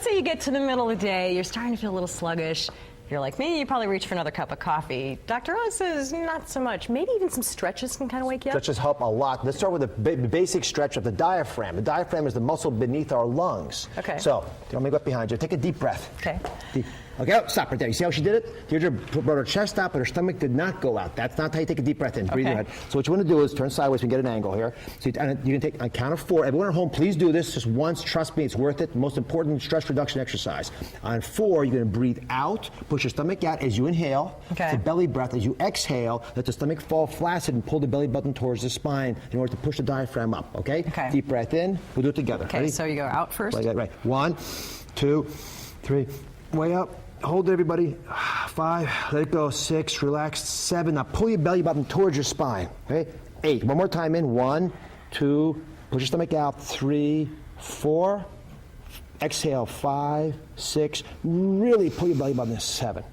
let's say you get to the middle of the day, you're starting to feel a little sluggish. You're like me, you probably reach for another cup of coffee. Dr. Oz says not so much. Maybe even some stretches can kind of wake you up. Stretches help a lot. Let's start with the basic stretch of the diaphragm. The diaphragm is the muscle beneath our lungs. Okay. So, let me go up behind you. Take a deep breath. Okay. Deep. Okay, oh, stop right there. You see how she did it? Deirdre brought her chest out, but her stomach did not go out. That's not how you take a deep breath in. Breathe your head. So what you want to do is turn sideways and get an angle here. So you can take on a count of 4. Everyone at home, please do this just once. Trust me, it's worth it. Most important stress reduction exercise. On 4, you're going to breathe out, push your stomach out as you inhale. Okay. It's a belly breath. As you exhale, let the stomach fall flaccid and pull the belly button towards the spine in order to push the diaphragm up. Okay? Okay. Deep breath in. We'll do it together. Okay, Ready? so you go out first. Right. 1, 2, 3. Way up. Hold it, everybody. 5, let it go. 6, relax. 7, now pull your belly button towards your spine. Okay? 8, one more time in. 1, 2, push your stomach out. 3, 4, exhale. 5, 6, really pull your belly button. 7,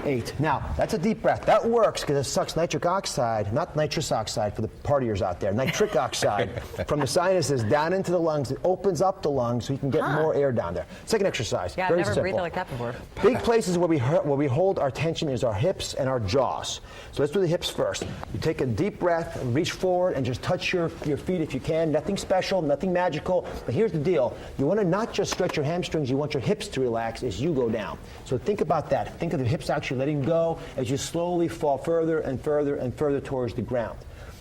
8. Now, that's a deep breath. That works because it sucks nitric oxide, not nitrous oxide for the partiers out there, nitric oxide from the sinuses down into the lungs. It opens up the lungs so you can get more air down there. Second exercise. Yeah, very I've never simple. breathed like that before. Big places where we hold our tension is our hips and our jaws. So let's do the hips first. You take a deep breath, reach forward, and just touch your feet if you can. Nothing special, nothing magical. But here's the deal. You want to not just stretch your hamstrings, you want your hips to relax as you go down. So think about that. Think of the hips actually letting go as you slowly fall further and further and further towards the ground.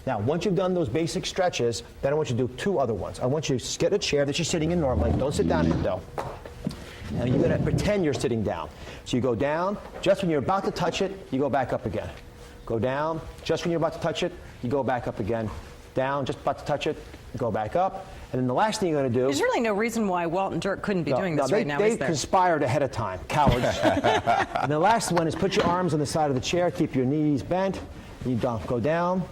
Now, once you've done those basic stretches, then I want you to do 2 other ones. I want you to get a chair that you're sitting in normally. Don't sit down in it, though. And you're going to pretend you're sitting down. So you go down. Just when you're about to touch it, you go back up again. Go down. Just when you're about to touch it, you go back up again. Down. Just about to touch it, go back up. And then the last thing you're going to do... There's really no reason why Walt and Dirk couldn't be doing this right now, they is there? conspired ahead of time, cowards. And the last one is put your arms on the side of the chair, keep your knees bent, and you go down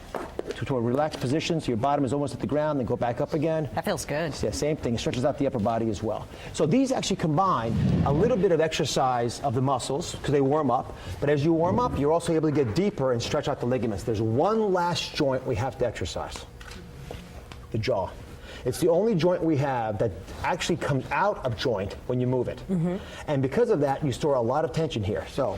to a relaxed position so your bottom is almost at the ground, then go back up again. That feels good. Yeah, same thing. It stretches out the upper body as well. So these actually combine a little bit of exercise of the muscles because they warm up. But as you warm up, you're also able to get deeper and stretch out the ligaments. There's one last joint we have to exercise. The jaw. It's the only joint we have that actually comes out of joint when you move it. And because of that, you store a lot of tension here. So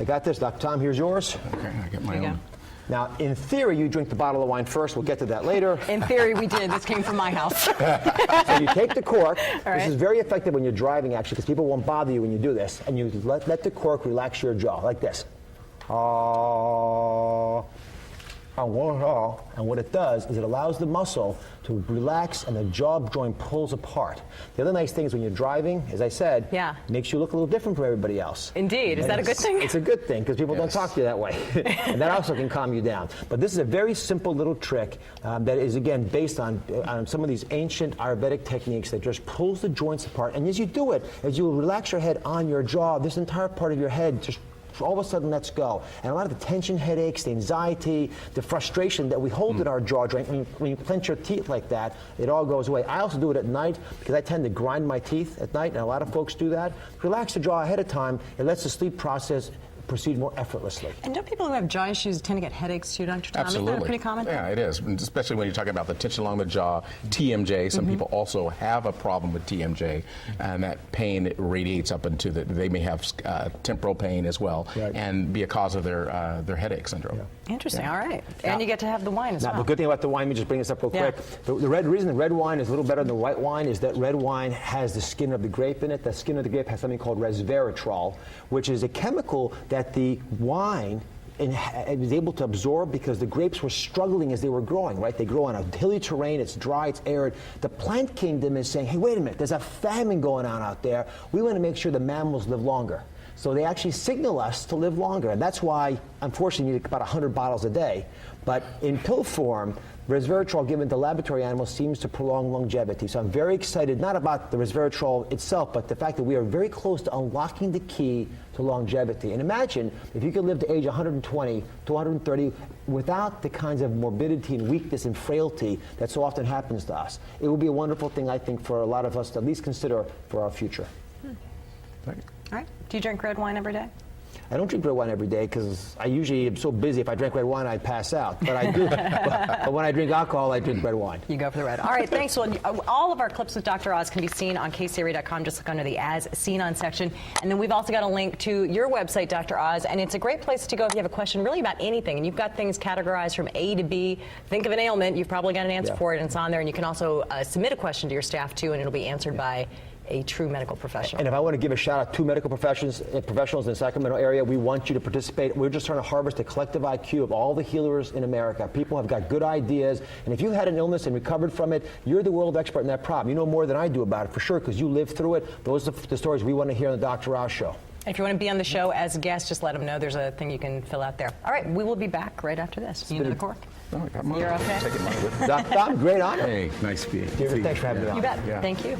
I got this. Dr. Tom, here's yours. Okay, I get my own. Now, in theory, you drink the bottle of wine first. We'll get to that later. In theory, we did. This came from my house. So you take the cork. Right. This is very effective when you're driving, actually, because people won't bother you when you do this. And you let the cork relax your jaw, like this. And what it does is it allows the muscle to relax and the jaw joint pulls apart. The other nice thing is when you're driving, as I said, it makes you look a little different from everybody else. Indeed. Is that a good thing? It's a good thing because people don't talk to you that way. And that also can calm you down. But this is a very simple little trick that is, again, based on some of these ancient Ayurvedic techniques that just pulls the joints apart. And as you do it, as you relax your head on your jaw, this entire part of your head just all of a sudden lets go. And a lot of the tension, headaches, the anxiety, the frustration that we hold in our jaw joint, when you clench your teeth like that, it all goes away. I also do it at night because I tend to grind my teeth at night, and a lot of folks do that. Relax the jaw ahead of time. It lets the sleep process proceed more effortlessly. And don't people who have jaw issues tend to get headaches too, Dr. Tom? Absolutely. Isn't that pretty common? Yeah, it is, and especially when you're talking about the tension along the jaw, TMJ. Some people also have a problem with TMJ, and that pain radiates up into they may have temporal pain as well, and be a cause of their headache syndrome. Yeah. Interesting. All right. And you get to have the wine as well. The good thing about the wine, let me just bring this up real quick. The reason the red wine is a little better than the white wine is that red wine has the skin of the grape in it. The skin of the grape has something called resveratrol, which is a chemical that the wine was able to absorb because the grapes were struggling as they were growing, right? They grow on a hilly terrain, it's dry, it's arid. The plant kingdom is saying, hey, wait a minute, there's a famine going on out there. We want to make sure the mammals live longer. So they actually signal us to live longer. And that's why, unfortunately, you need about 100 bottles a day. But in pill form, resveratrol given to laboratory animals seems to prolong longevity. So I'm very excited, not about the resveratrol itself, but the fact that we are very close to unlocking the key to longevity. And imagine if you could live to age 120 to 130 without the kinds of morbidity and weakness and frailty that so often happens to us. It would be a wonderful thing, I think, for a lot of us to at least consider for our future. All right. Do you drink red wine every day? I don't drink red wine every day because I usually am so busy. If I drank red wine, I'd pass out. But I do. but when I drink alcohol, I drink red wine. You go for the red. All right, thanks. Well, all of our clips with Dr. Oz can be seen on kcra.com. Just look under the As Seen On section. And then we've also got a link to your website, Dr. Oz. And it's a great place to go if you have a question really about anything. And you've got things categorized from A to B. Think of an ailment. You've probably got an answer for it, and it's on there. And you can also submit a question to your staff, too, and it'll be answered by a true medical professional. And if I want to give a shout out to medical professionals in the Sacramento area, we want you to participate. We're just trying to harvest a collective IQ of all the healers in America. People have got good ideas, and if you had an illness and recovered from it, you're the world expert in that problem. You know more than I do about it for sure because you lived through it. Those are the stories we want to hear on the Dr. Oz Show. If you want to be on the show as a guest, just let them know. There's a thing you can fill out there. All right, we will be back right after this. You know the Cork. Oh, I got mine. You're okay? Taking mine with me. Dr. Tom, great honor. Hey, nice being. Thanks for having me on. You bet. Yeah. Thank you.